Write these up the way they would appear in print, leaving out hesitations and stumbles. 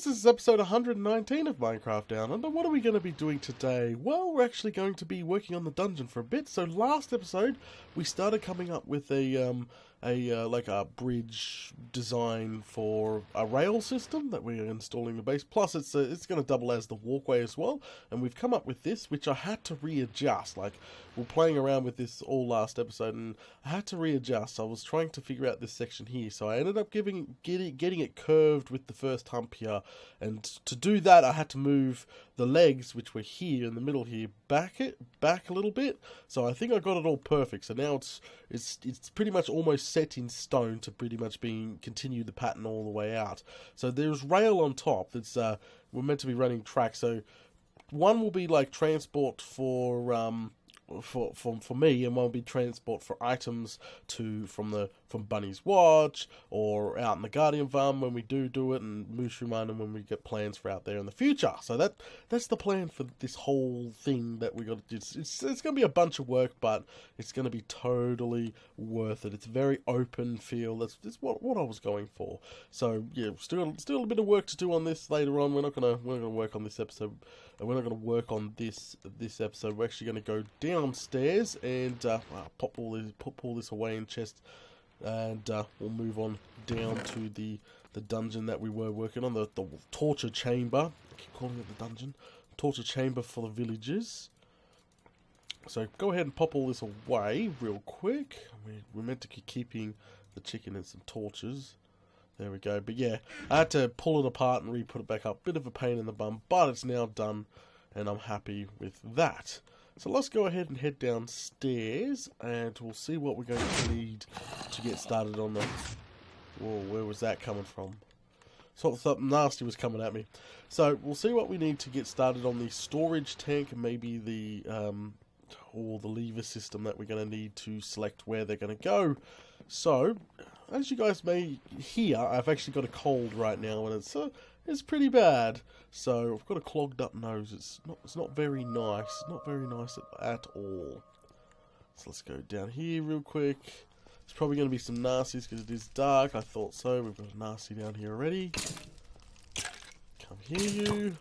guys, this is episode 119 of Minecraft Down Under. What are we going to be doing today? Well, we're actually going to be working on the dungeon for a bit. So last episode, we started coming up with a bridge design for a rail system that we're installing the base. Plus, it's going to double as the walkway as well. And we've come up with this, which I had to readjust. Like, we're playing around with this all last episode, and I had to readjust. I was trying to figure out this section here, so I ended up getting it curved with the first hump here. And to do that, I had to move the legs, which were here in the middle here, back a little bit. So I think I got it all perfect. So now it's pretty much almost set in stone to pretty much continue the pattern all the way out. So there's rail on top. That's we're meant to be running track. So one will be like transport for me, and one will be transport for items from Bunny's Watch or out in the Guardian Farm when we do it, and Mushroom Island when we get plans for out there in the future. So that's the plan for this whole thing that we got to do. It's going to be a bunch of work, but it's going to be totally worth it. It's a very open feel. That's what I was going for. So yeah, still a bit of work to do on this later on. We're not gonna work on this episode. We're not going to work on this episode. We're actually going to go downstairs and pop all this away in chest, and we'll move on down to the dungeon that we were working on, the torture chamber. I keep calling it the dungeon. Torture chamber for the villagers. So go ahead and pop all this away real quick. We're meant to keep keeping the chicken and some torches. There we go. But yeah, I had to pull it apart and re-put it back up. Bit of a pain in the bum, but it's now done, and I'm happy with that. So let's go ahead and head downstairs, and we'll see what we're going to need to get started on the... Whoa, where was that coming from? Something nasty was coming at me. So we'll see what we need to get started on the storage tank, and maybe the lever system that we're going to need to select where they're going to go. So, as you guys may hear, I've actually got a cold right now, and it's pretty bad. So I've got a clogged up nose. It's not very nice. Not very nice at all. So let's go down here real quick. There's probably going to be some nasties because it is dark. I thought so. We've got a nasty down here already. Come here, you.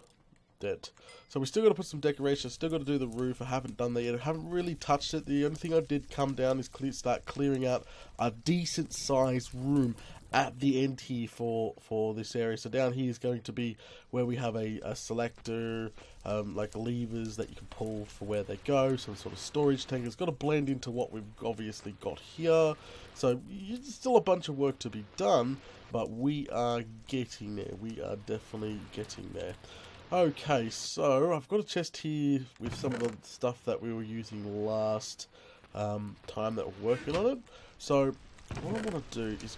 Dead. So we still got to put some decorations. Still got to do the roof. I haven't done that yet. I haven't really touched it. The only thing I did come down is start clearing out a decent sized room at the end here for this area. So down here is going to be where we have a selector, like levers that you can pull for where they go. Some sort of storage tank. It's got to blend into what we've obviously got here. So it's still a bunch of work to be done, but we are getting there. We are definitely getting there. Okay, so I've got a chest here with some of the stuff that we were using last time that we're working on it. So what I want to do is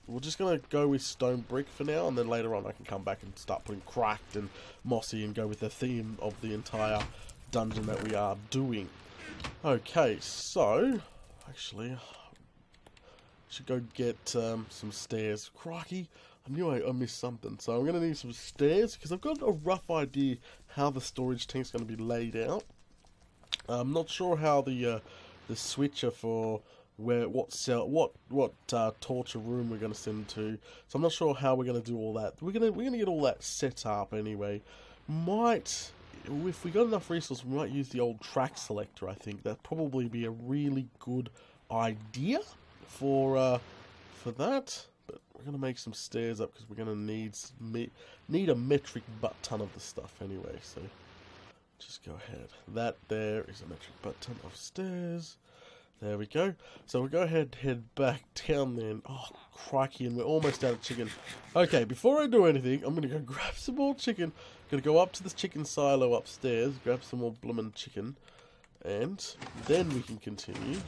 we're just going to go with stone brick for now, and then later on I can come back and start putting cracked and mossy and go with the theme of the entire dungeon that we are doing. Okay, so actually I should go get some stairs. Crikey. I knew I missed something, so I'm going to need some stairs, because I've got a rough idea how the storage tank's going to be laid out. I'm not sure how the switcher for what torture room we're going to send to, so I'm not sure how we're going to do all that. We're going to get all that set up anyway. If we got enough resources, we might use the old track selector. I think that'd probably be a really good idea for that. But we're going to make some stairs up because we're going to need a metric butt ton of the stuff anyway. So just go ahead. That there is a metric butt ton of stairs. There we go. So we'll go ahead and head back down then. Oh, crikey, and we're almost out of chicken. Okay, before I do anything, I'm going to go grab some more chicken. I'm going to go up to this chicken silo upstairs, grab some more bloomin' chicken, and then we can continue.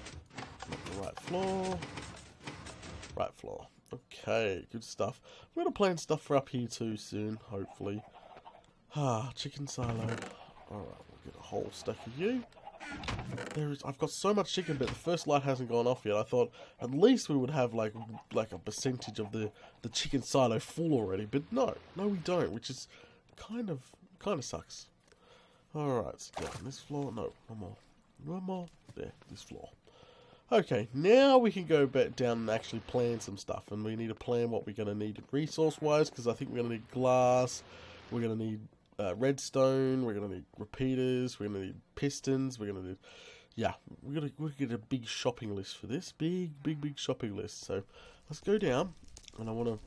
Right floor. Right floor. Okay, good stuff. We're going to plan stuff for up here too soon, hopefully. Chicken silo. Alright, we'll get a whole stack of you. I've got so much chicken, but the first light hasn't gone off yet. I thought at least we would have like a percentage of the chicken silo full already, but no we don't, which is kind of sucks. Alright, so down this floor. No, one more. There, this floor. Okay, now we can go back down and actually plan some stuff. And we need to plan what we're going to need resource-wise, because I think we're going to need glass, we're going to need redstone, we're going to need repeaters, we're going to need pistons, we're going to need... Yeah, we're going to get a big shopping list for this. Big shopping list. So let's go down, and I want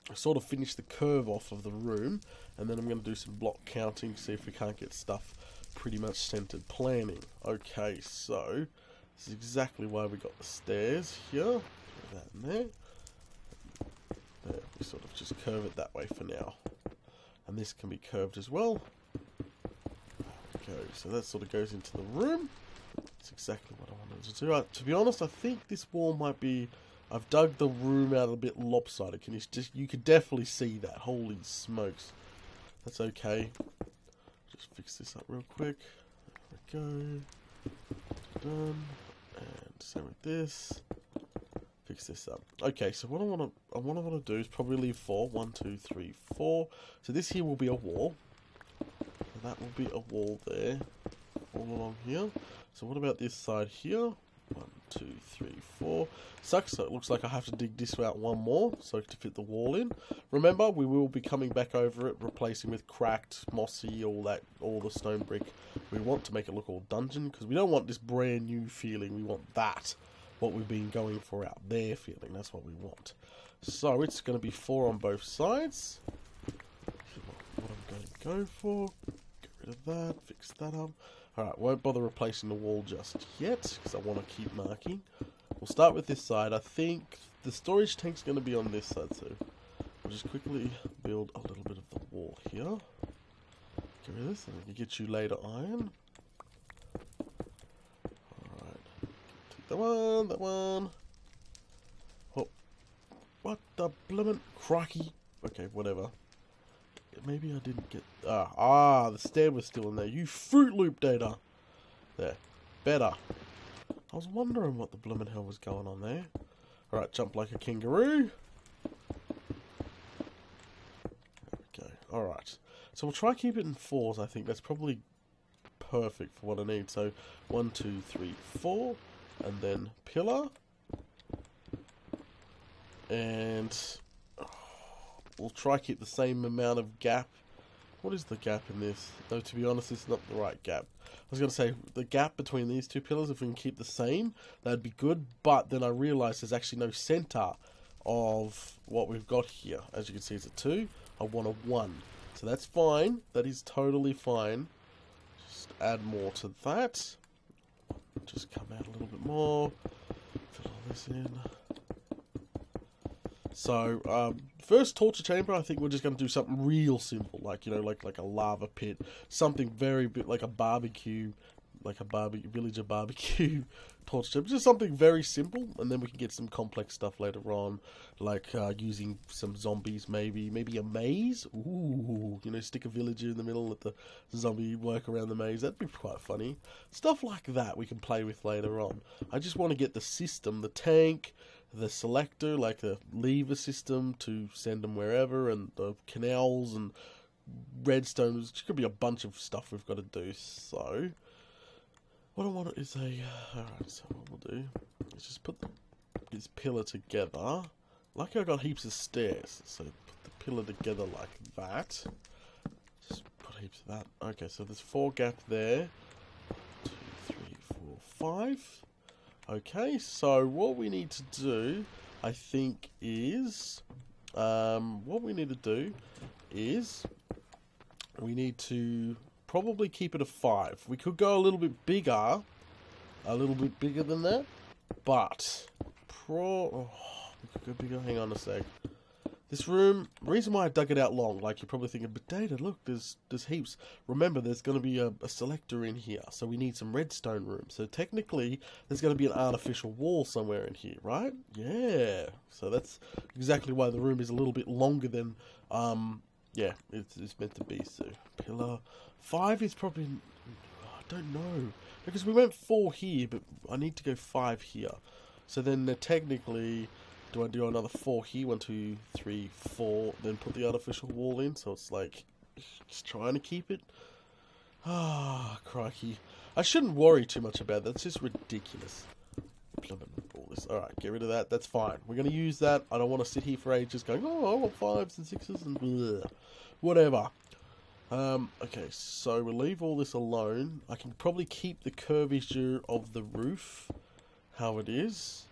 to sort of finish the curve off of the room, and then I'm going to do some block counting, see if we can't get stuff pretty much centered planning. Okay, so... this is exactly why we got the stairs here. Put that in there. There, we sort of just curve it that way for now. And this can be curved as well. Okay, so that sort of goes into the room. That's exactly what I wanted to do. To be honest, I think this wall might be... I've dug the room out a bit lopsided. You could definitely see that. Holy smokes. That's okay. Just fix this up real quick. There we go. Done. And same with this. Fix this up. Okay, so what I want to do is probably leave 4. 1, 2, 3, 4. So this here will be a wall. And that will be a wall there. All along here. So what about this side here? 1, 2, 3, 4. Sucks, so it looks like I have to dig this out one more so to fit the wall in. Remember, we will be coming back over it, replacing with cracked, mossy, all the stone brick. We want to make it look all dungeon, because we don't want this brand new feeling. We want that, what we've been going for out there feeling. That's what we want. So it's going to be 4 on both sides. What I'm going to go for. Get rid of that, fix that up. Alright, won't bother replacing the wall just yet, because I want to keep marking. We'll start with this side. I think the storage tank's going to be on this side, so we'll just quickly build a little bit of the wall here. Get rid of this, and I can get you later iron. Alright, take that one. Oh, what the bloomin' crikey. Okay, whatever. Maybe I didn't get... the stair was still in there. You Fruit Loop data. There. Better. I was wondering what the bloomin' hell was going on there. Alright, jump like a kangaroo. There we go. Alright. So we'll try keep it in 4s, I think. That's probably perfect for what I need. So, 1, 2, 3, 4. And then pillar. And... we'll try keep the same amount of gap. What is the gap in this? Though, to be honest, it's not the right gap. I was going to say, the gap between these two pillars, if we can keep the same, that'd be good. But then I realised there's actually no centre of what we've got here. As you can see, it's a 2. I want a 1. So that's fine. That is totally fine. Just add more to that. Just come out a little bit more. Fill all this in. So, first torture chamber, I think we're just going to do something real simple, like, you know, like a lava pit, something very bit like a barbecue, villager barbecue torture chamber, just something very simple, and then we can get some complex stuff later on, like using some zombies, maybe a maze. Ooh, you know, stick a villager in the middle, let the zombie work around the maze. That'd be quite funny. Stuff like that we can play with later on. I just want to get the system, the tank, the selector, like the lever system to send them wherever, and the canals and redstone. There's could be a bunch of stuff we've got to do. So what I want is alright, so what we'll do is just put this pillar together. Lucky I got heaps of stairs, so put the pillar together like that. Just put heaps of that. Okay, so there's 4 gap there. 1, 2, 3, 4, 5. Okay, so what we need to do, I think, is... we need to probably keep it a 5. We could go a little bit bigger than that, but... we could go bigger, hang on a sec. This room, reason why I dug it out long, like you're probably thinking, but Data, look, there's heaps. Remember, there's going to be a selector in here, so we need some redstone room. So technically, there's going to be an artificial wall somewhere in here, right? Yeah. So that's exactly why the room is a little bit longer than, yeah, it's meant to be. So pillar 5 is probably, I don't know, because we went 4 here, but I need to go 5 here. So then technically... do I do another 4 here? 1, 2, 3, 4. Then put the artificial wall in. So it's like, just trying to keep it. Ah, crikey. I shouldn't worry too much about that. It's just ridiculous. all this. Alright, get rid of that. That's fine. We're going to use that. I don't want to sit here for ages going, oh, I want 5s and 6s and blah. Whatever. Okay, so we'll leave all this alone. I can probably keep the curvature of the roof how it is.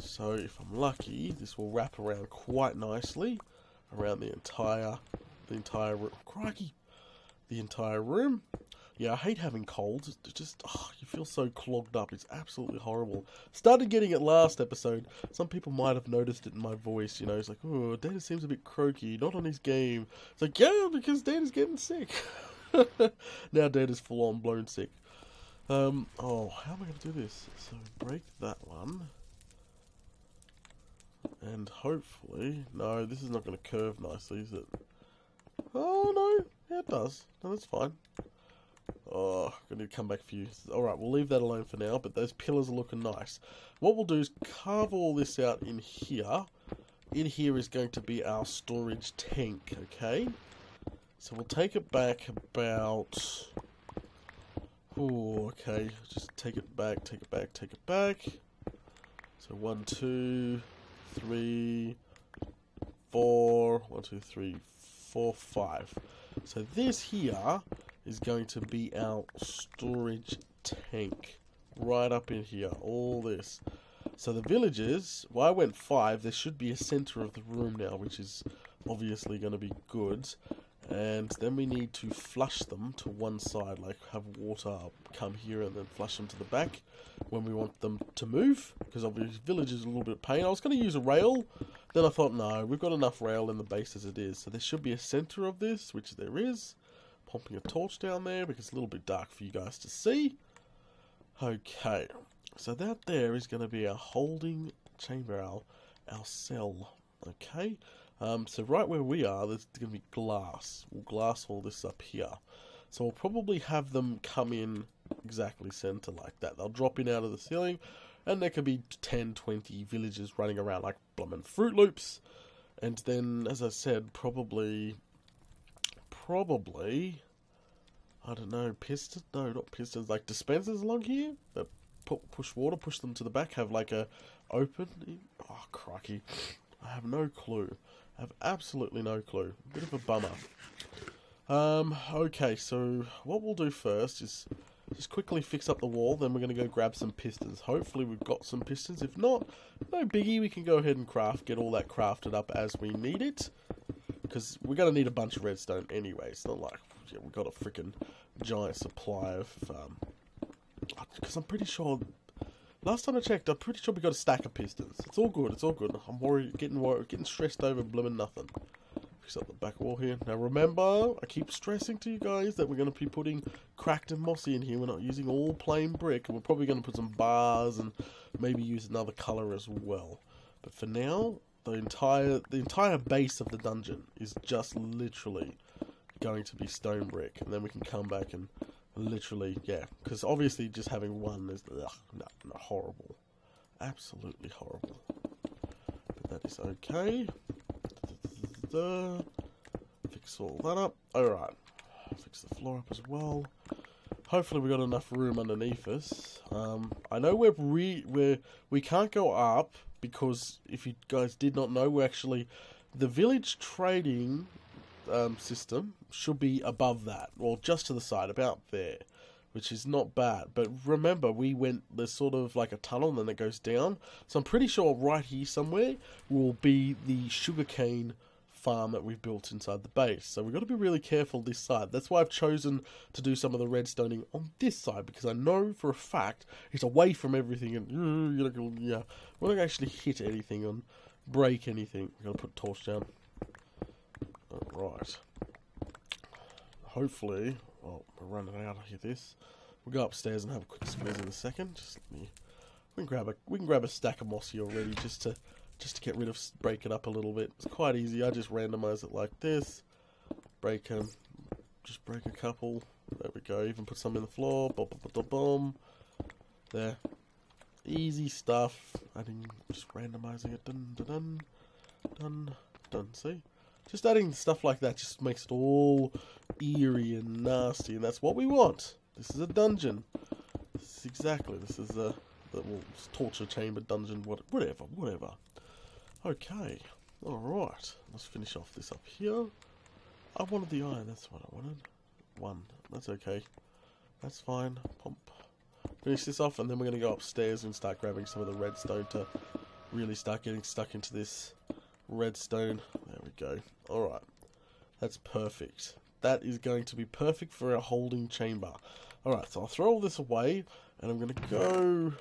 So if I'm lucky, this will wrap around quite nicely around the entire room. Crikey! The entire room. Yeah, I hate having colds. It just, you feel so clogged up. It's absolutely horrible. Started getting it last episode. Some people might have noticed it in my voice. You know, it's like, oh, Data seems a bit croaky. Not on his game. It's like, yeah, because Data's getting sick. Now Data's full on blown sick. Oh, how am I going to do this? So break that one. And hopefully, no, this is not going to curve nicely, is it? Oh, no. Yeah, it does. No, that's fine. Oh, I'm going to come back for you. Alright, we'll leave that alone for now, but those pillars are looking nice. What we'll do is carve all this out in here. In here is going to be our storage tank, okay? So we'll take it back about... Oh, okay. Just take it back, take it back, take it back. So 1, 2, 3, 4. 1, 2, 3, 4, 5. So this here is going to be our storage tank. Right up in here. All this. So the villagers, well, I went 5. There should be a center of the room now, which is obviously going to be good. And then we need to flush them to one side, like have water come here and then flush them to the back when we want them to move. Because obviously village is a little bit of pain. I was going to use a rail. Then I thought, no, we've got enough rail in the base as it is. So there should be a center of this, which there is. Pumping a torch down there because it's a little bit dark for you guys to see. Okay, so that there is going to be our holding chamber, our cell. Okay, so right where we are, there's going to be glass. We'll glass all this up here. So we'll probably have them come in exactly center like that. They'll drop in out of the ceiling, and there could be 10, 20 villagers running around like bloomin' Fruit Loops. And then, as I said, probably, I don't know, pistons? No, not pistons, like dispensers along here that push water, push them to the back, have like a open. Oh, crikey. I have no clue. I have absolutely no clue. Bit of a bummer. Okay, so what we'll do first is just quickly fix up the wall, then we're going to go grab some pistons. Hopefully we've got some pistons. If not, no biggie, we can go ahead and get all that crafted up as we need it. Because we're going to need a bunch of redstone anyway. It's not like, yeah, we've got a freaking giant supply of... Because I'm pretty sure... Last time I checked, I'm pretty sure we got a stack of pistons. It's all good, it's all good. I'm getting stressed over blooming nothing. Fix up the back wall here. Now remember, I keep stressing to you guys that we're going to be putting cracked and mossy in here. We're not using all plain brick. And we're probably going to put some bars and maybe use another colour as well. But for now... The entire base of the dungeon is just literally going to be stone brick, and then we can come back and literally, yeah, because obviously just having one is horrible, absolutely horrible. But that is okay. Fix all that up. All right, fix the floor up as well. Hopefully we got enough room underneath us. I know we can't go up. Because if you guys did not know, we're actually... The village trading system should be above that. Well, just to the side, about there. Which is not bad. But remember, there's sort of like a tunnel and then it goes down. So I'm pretty sure right here somewhere will be the sugarcane farm that we've built inside the base. So we've got to be really careful this side. That's why I've chosen to do some of the redstoning on this side, because I know for a fact it's away from everything and we're not going to actually hit anything and break anything. We're going to put a torch down. Alright. Hopefully, well, we're running out of this. We'll go upstairs and have a quick squeeze in a second. Just let me, we can grab a stack of mossy already just to get rid of, break it up a little bit. It's quite easy. I just randomize it like this. Break them. Just break a couple. There we go. Even put some in the floor. Boom, boom, boom, boom. There. Easy stuff. Just randomizing it. Dun, dun, dun. Dun, dun. See? Just adding stuff like that just makes it all eerie and nasty. And that's what we want. This is a dungeon. This is torture chamber, dungeon, whatever. Okay, alright. Let's finish off this up here. I wanted the iron, that's what I wanted. 1, that's okay. That's fine. Pump. Finish this off, and then we're going to go upstairs and start grabbing some of the redstone to really start getting stuck into this redstone. There we go. Alright. That's perfect. That is going to be perfect for our holding chamber. Alright, so I'll throw all this away, and I'm going to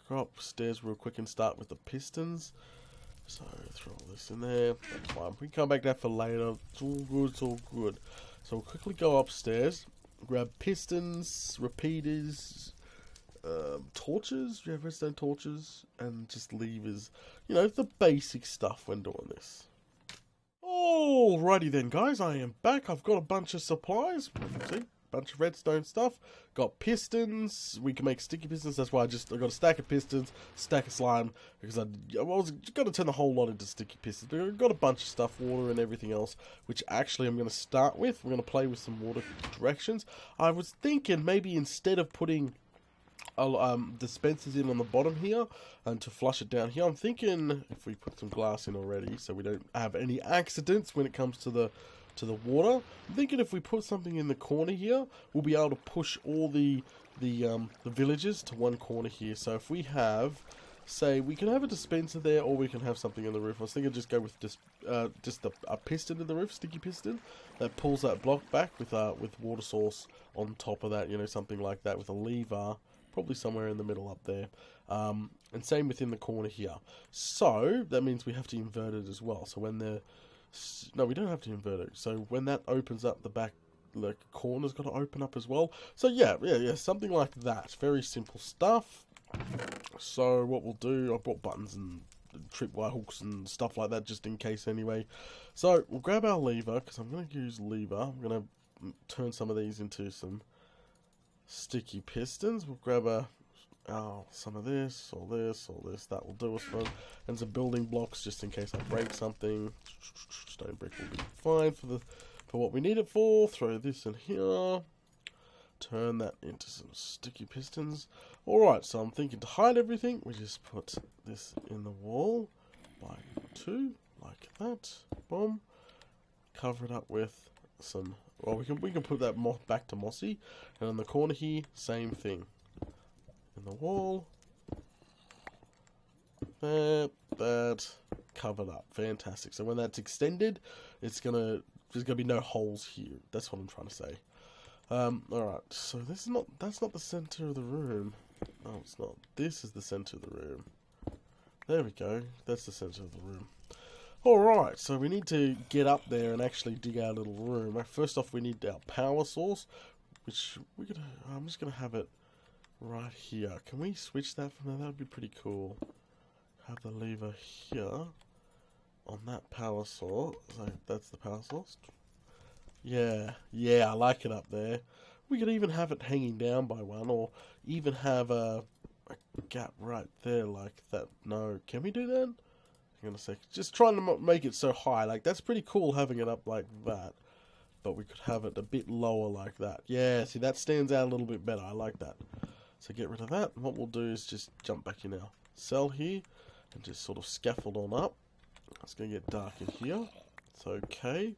go upstairs real quick and start with the pistons. So, throw all this in there. That's fine. We can come back to that for later. It's all good, it's all good. So, we'll quickly go upstairs, grab pistons, repeaters, torches. You have redstone torches, and just levers. You know, the basic stuff when doing this. Alrighty then, guys. I am back. I've got a bunch of supplies. See? Bunch of redstone stuff. Got pistons. We can make sticky pistons. That's why I got a stack of pistons, stack of slime, because I was going to turn the whole lot into sticky pistons. But I've got a bunch of stuff, water and everything else, which actually I'm going to start with. We're going to play with some water directions. I was thinking maybe instead of putting dispensers in on the bottom here and to flush it down here, I'm thinking if we put some glass in already so we don't have any accidents when it comes to the water. I'm thinking if we put something in the corner here, we'll be able to push all the villagers to one corner here. So if we have, say, we can have a dispenser there, or we can have something in the roof. I was thinking just go with just a piston in the roof, sticky piston, that pulls that block back with water source on top of that. You know, something like that with a lever, probably somewhere in the middle up there. And same within the corner here. So that means we have to invert it as well. So when no, we don't have to invert it. So when that opens up, the back corner's got to open up as well. So yeah, something like that. Very simple stuff. So what we'll do, I brought buttons and tripwire hooks and stuff like that just in case anyway. So we'll grab our lever, because I'm going to use lever. I'm going to turn some of these into some sticky pistons. We'll grab some of this, or this, or this. That will do us for, and some building blocks just in case I break something. Stone brick will be fine for what we need it for. Throw this in here. Turn that into some sticky pistons. Alright, so I'm thinking to hide everything, we just put this in the wall by 2, like that. Boom. Cover it up with some, well, we can put that back to mossy. And on the corner here, same thing. In the wall. That covered up. Fantastic. So when that's extended, there's gonna be no holes here. That's what I'm trying to say. Alright, so that's not the center of the room. No, it's not. This is the center of the room. There we go. That's the center of the room. Alright, so we need to get up there and actually dig our little room. First off, we need our power source, which I'm just gonna have it right here. Can we switch that from there? That would be pretty cool. Have the lever here on that power source. So that's the power source. Yeah, I like it up there. We could even have it hanging down by one, or even have a gap right there like that. No, can we do that? Hang on a sec. Just trying to make it so high. Like, that's pretty cool having it up like that. But we could have it a bit lower like that. Yeah, see, that stands out a little bit better. I like that. So get rid of that. And what we'll do is just jump back in our cell here and just sort of scaffold on up. It's going to get dark in here. It's okay.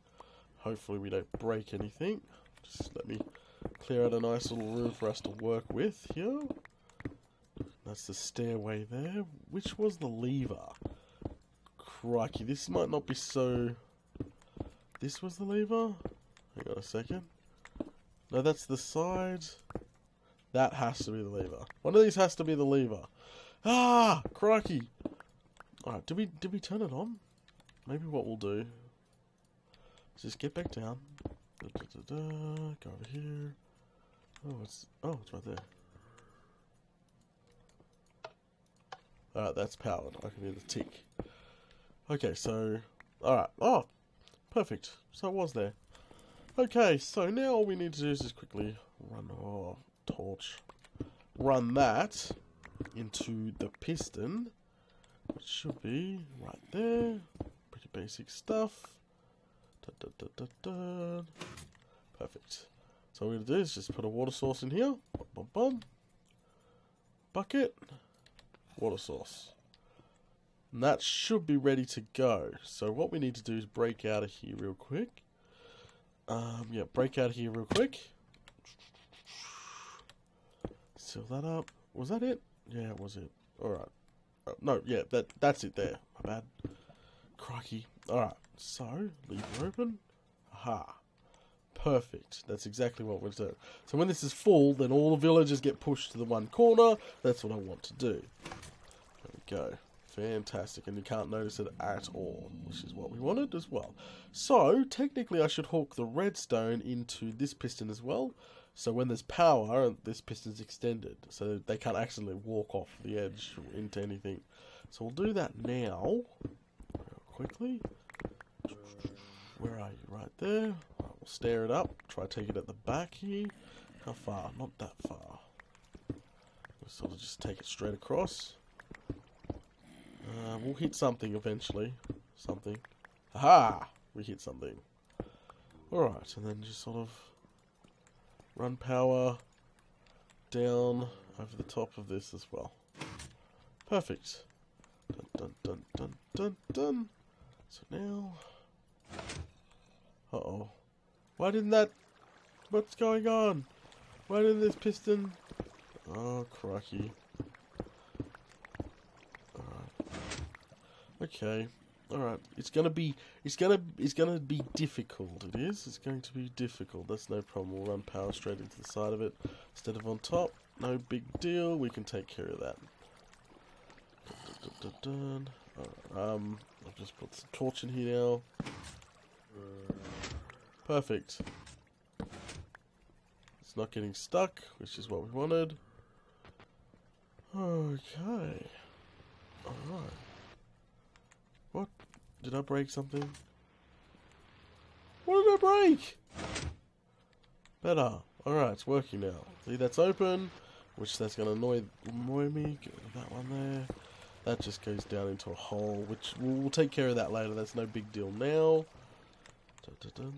Hopefully we don't break anything. Just let me clear out a nice little room for us to work with here. That's the stairway there. Which was the lever? Crikey, this might not be so... This was the lever? Hang on a second. No, that's the side. That has to be the lever. One of these has to be the lever. Ah! Crikey! Alright, did we turn it on? Maybe what we'll do... Just get back down. Go over here. Oh, it's right there. Alright, that's powered. I can hear the tick. Okay, so... Alright. Oh! Perfect. So it was there. Okay, so now all we need to do is just quickly run... Oh, torch. Run that into the piston. Which should be right there. Pretty basic stuff. Perfect. So what we're going to do is just put a water source in here. Bum, bum, bum. Bucket. water source. And that should be ready to go. So what we need to do is break out of here real quick. Yeah, break out of here real quick. Seal that up. Was that it? Yeah, was it? Alright. No, yeah, that's it there. My bad. Crikey. Alright, so, leave it open. Aha. Perfect. That's exactly what we're doing. So when this is full, then all the villagers get pushed to the one corner. That's what I want to do. There we go. Fantastic. And you can't notice it at all, which is what we wanted as well. So, technically I should hook the redstone into this piston as well. So when there's power, this piston's extended. So they can't accidentally walk off the edge into anything. So we'll do that now. Real quickly. Where are you? Right there. Right, we'll stare it up. Try to take it at the back here. How far? Not that far. We'll sort of just take it straight across. We'll hit something eventually. Something. Aha! We hit something. Alright, and then just sort of run power down over the top of this as well. Perfect. Dun dun dun dun dun dun. So now... Uh-oh. Why didn't that... What's going on? Why didn't this piston... Oh, crikey. Alright. Okay. Alright. It's gonna be difficult. It is. It's going to be difficult. That's no problem. We'll run power straight into the side of it instead of on top. No big deal. We can take care of that. Dun, dun, dun, dun. Alright, I've just put some torch in here now. Perfect. It's not getting stuck, which is what we wanted. Okay. Alright. What? Did I break something? What did I break? Better. Alright, it's working now. See, that's open, which that's going to annoy me. Get rid of that one there. That just goes down into a hole, which we'll take care of that later. That's no big deal now. Dun, dun, dun.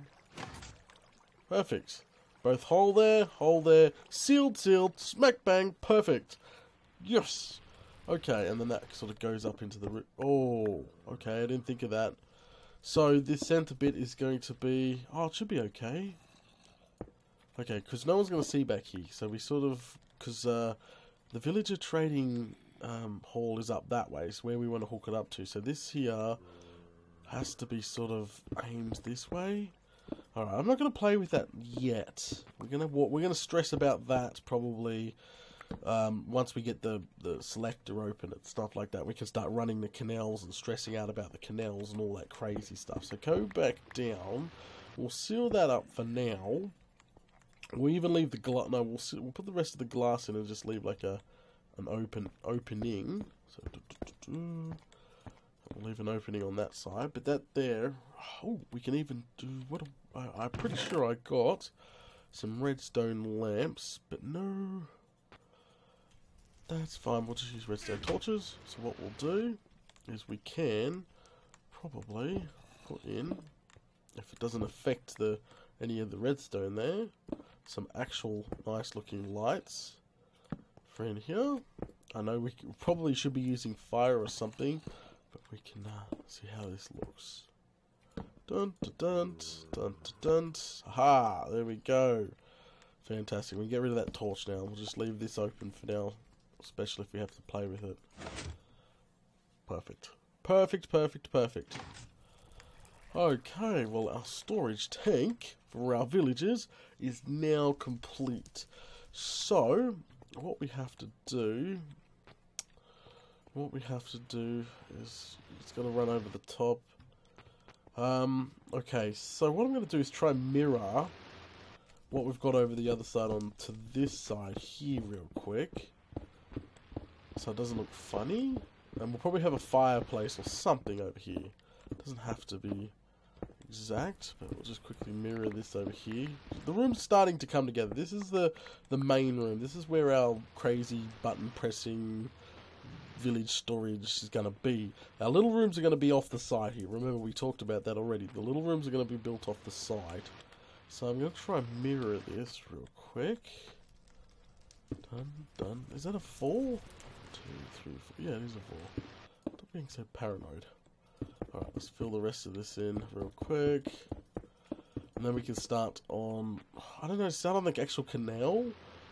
Perfect. Both hole there, sealed, smack bang, perfect. Yes. Okay, and then that sort of goes up into the... Oh, okay, I didn't think of that. So this center bit is going to be... Oh, it should be okay. Okay, because no one's going to see back here. So we sort of... Because the villager trading hall is up that way. It's where we want to hook it up to. So this here has to be sort of aimed this way. Alright, I'm not going to play with that yet. We're gonna stress about that probably once we get the selector open and stuff like that. We can start running the canals and stressing out about the canals and all that crazy stuff. So go back down. We'll seal that up for now. We'll even leave the glass. No, we'll put the rest of the glass in and just leave like an opening. So we'll leave an opening on that side. But that there. Oh, we can even do what? I'm pretty sure I got some redstone lamps, but no. That's fine, we'll just use redstone torches. So what we'll do is we can probably put in, if it doesn't affect any of the redstone there, some actual nice looking lights for in here. I know we probably should be using fire or something, but we can see how this looks. Dun dun dun dun dun dun. Aha! There we go. Fantastic. We can get rid of that torch now. We'll just leave this open for now, especially if we have to play with it. Perfect. Perfect, perfect, perfect. Okay, well our storage tank for our villagers is now complete. So, what we have to do is it's going to run over the top. Okay, so what I'm going to do is try and mirror what we've got over the other side onto this side here real quick. So it doesn't look funny. And we'll probably have a fireplace or something over here. It doesn't have to be exact, but we'll just quickly mirror this over here. The room's starting to come together. This is the main room. This is where our crazy button pressing village storage is going to be. Our little rooms are going to be off the side here. Remember, we talked about that already. The little rooms are going to be built off the side. So I'm going to try and mirror this real quick. Done, done. Is that a 4? 2, 2, 3, 4. Yeah, these are 4. Stop being so paranoid. Alright, let's fill the rest of this in real quick. And then we can start on, I don't know, start on the actual canal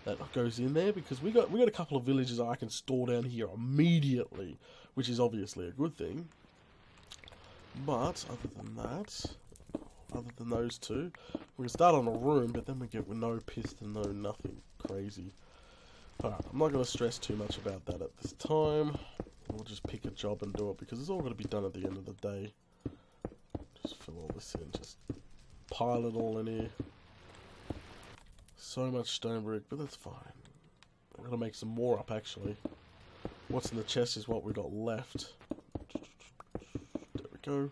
that goes in there, because we got a couple of villages I can store down here immediately, which is obviously a good thing. But other than that, other than those two, we can start on a room, but then we get with no piston, no nothing crazy. Alright, I'm not going to stress too much about that at this time. We'll just pick a job and do it, because it's all going to be done at the end of the day. Just fill all this in, just pile it all in here. So much stone brick, but that's fine. I'm going to make some more up, actually. What's in the chest is what we got left. There we go.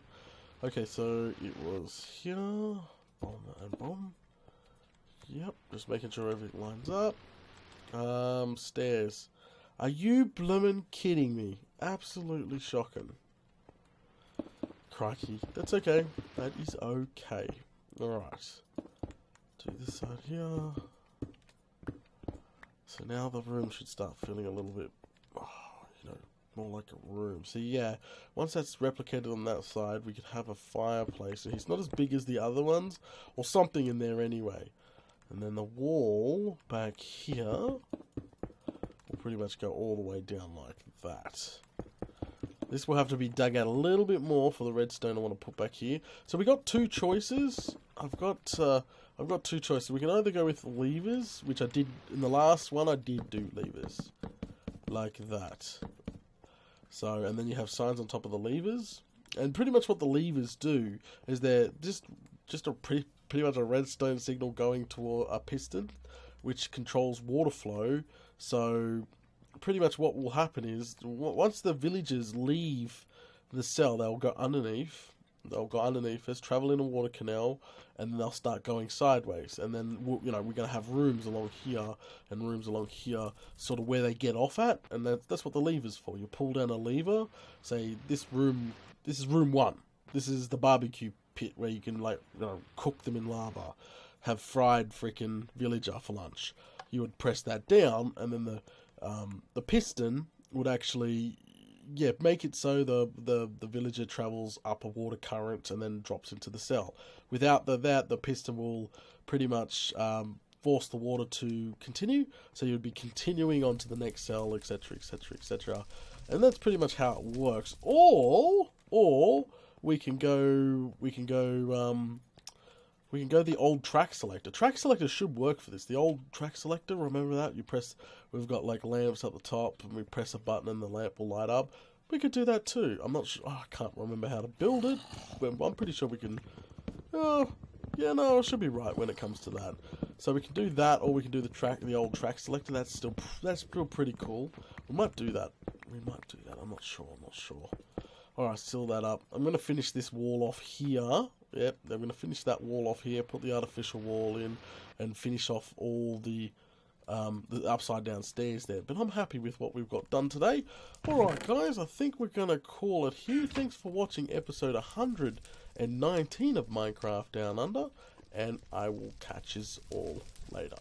Okay, so it was here. Bomb and bomb. Yep, just making sure everything lines up. Stairs. Are you bloomin' kidding me? Absolutely shocking. Crikey. That's okay. That is okay. Alright. Do this side here. So now the room should start feeling a little bit, more like a room. So yeah, once that's replicated on that side, we could have a fireplace. So it's not as big as the other ones, or something in there anyway. And then the wall back here will pretty much go all the way down like that. This will have to be dug out a little bit more for the redstone I want to put back here. So we got two choices. I've got two choices. We can either go with levers, which I did in the last one. I did do levers like that. So, and then you have signs on top of the levers, and pretty much what the levers do is they're just a pretty much a redstone signal going to a piston, which controls water flow. So pretty much what will happen is, once the villagers leave the cell, they'll go underneath. They'll go underneath us, travel in a water canal, and then they'll start going sideways. And then, we're going to have rooms along here and rooms along here, sort of where they get off at. And that's what the lever's for. You pull down a lever, say, this is room 1. This is the barbecue pit where you can, cook them in lava. Have fried freaking villager for lunch. You would press that down, and then the piston would actually... yeah, make it so the villager travels up a water current and then drops into the cell. Without that, the piston will pretty much force the water to continue. So you'd be continuing on to the next cell, etc., etc., etc. And that's pretty much how it works. Or we can go the old track selector. Track selector should work for this. The old track selector, remember that? We've got like lamps at the top, and we press a button and the lamp will light up. We could do that too. I'm not sure. I can't remember how to build it, but I'm pretty sure we can. Oh, yeah, no, it should be right when it comes to that. So we can do that, or we can do the old track selector. That's still pretty cool. We might do that. I'm not sure. Alright, seal that up. I'm going to finish this wall off here. Yep, I'm going to finish that wall off here, put the artificial wall in, and finish off all the upside down stairs there. But I'm happy with what we've got done today. Alright guys, I think we're going to call it here. Thanks for watching episode 119 of Minecraft Down Under, and I will catch us all later.